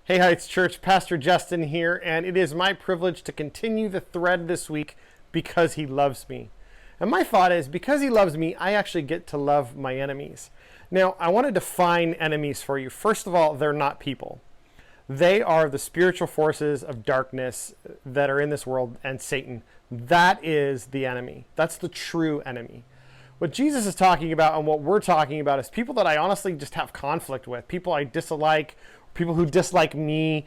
Hey Heights Church, Pastor Justin here, and it is my privilege to continue the thread this week because he loves me. And my thought is, because he loves me, I actually get to love my enemies. Now, I want to define enemies for you. First of all, they're not people. They are the spiritual forces of darkness that are in this world, and Satan. That is the enemy. That's the true enemy. What Jesus is talking about and what we're talking about is people that I honestly just have conflict with, people I dislike, people who dislike me,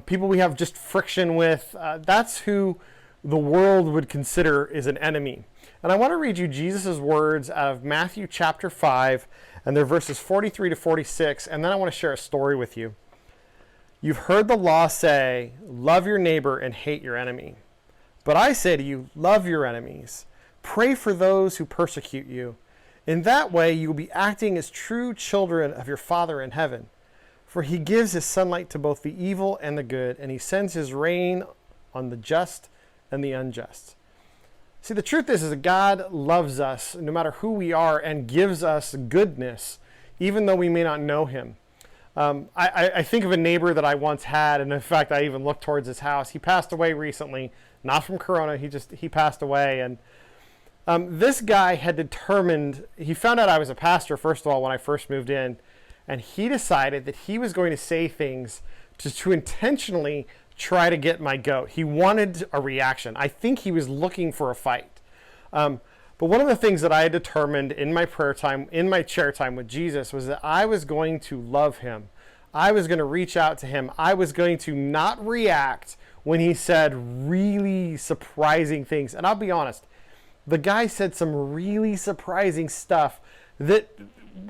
people we have just friction with. That's who the world would consider is an enemy. And I want to read you Jesus' words out of Matthew chapter 5, and they're verses 43 to 46, and then I want to share a story with you. You've heard the law say, love your neighbor and hate your enemy. But I say to you, love your enemies. Pray for those who persecute you. In that way, you will be acting as true children of your Father in heaven. For he gives his sunlight to both the evil and the good, and he sends his rain on the just and the unjust. See, the truth is that God loves us no matter who we are and gives us goodness, even though we may not know him. I think of a neighbor that I once had, and in fact, I even looked towards his house. He passed away recently, not from corona. He passed away, and this guy had determined. He found out I was a pastor first of all when I first moved in, and he decided that he was going to say things to intentionally try to get my goat. He wanted a reaction. I think he was looking for a fight. But one of the things that I had determined in my prayer time, in my chair time with Jesus, was that I was going to love him. I was going to reach out to him. I was going to not react when he said really surprising things. And I'll be honest, the guy said some really surprising stuff that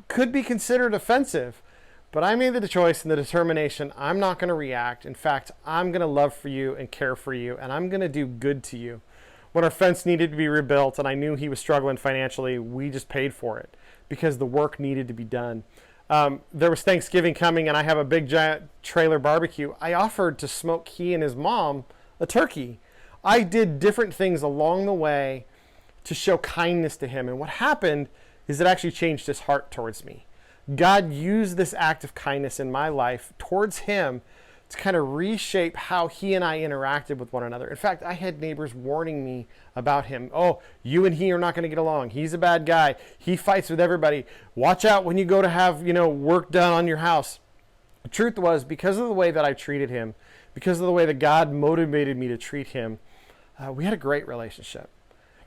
could be considered offensive. But I made the choice and the determination, I'm not going to react. In fact, I'm going to love for you and care for you, and I'm going to do good to you. When our fence needed to be rebuilt and I knew he was struggling financially, we just paid for it because the work needed to be done. There was Thanksgiving coming, and I have a big giant trailer barbecue. I offered to smoke he and his mom a turkey. I did different things along the way to show kindness to him. And what happened is it actually changed his heart towards me. God used this act of kindness in my life towards him to kind of reshape how he and I interacted with one another. In fact, I had neighbors warning me about him. Oh, you and he are not going to get along. He's a bad guy. He fights with everybody. Watch out when you go to have, work done on your house. The truth was, because of the way that I treated him, because of the way that God motivated me to treat him, we had a great relationship.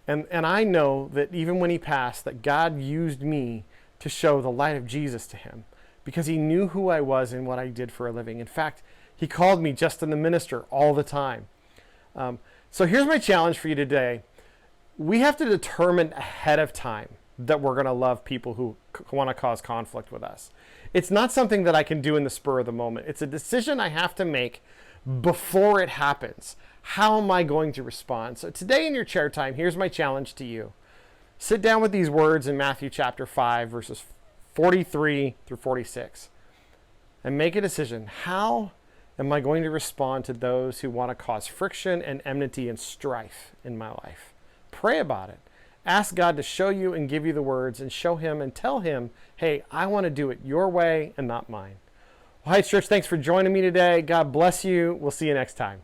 And I know that even when he passed, that God used me to show the light of Jesus to him because he knew who I was and what I did for a living. In fact, he called me Justin the minister all the time. So here's my challenge for you today. We have to determine ahead of time that we're going to love people who want to cause conflict with us. It's not something that I can do in the spur of the moment. It's a decision I have to make before it happens. How am I going to respond? So today in your chair time, here's my challenge to you. Sit down with these words in Matthew chapter 5, verses 43 through 46, and make a decision. How am I going to respond to those who want to cause friction and enmity and strife in my life? Pray about it. Ask God to show you and give you the words, and show him and tell him, hey, I want to do it your way and not mine. Well, Heights Church, thanks for joining me today. God bless you. We'll see you next time.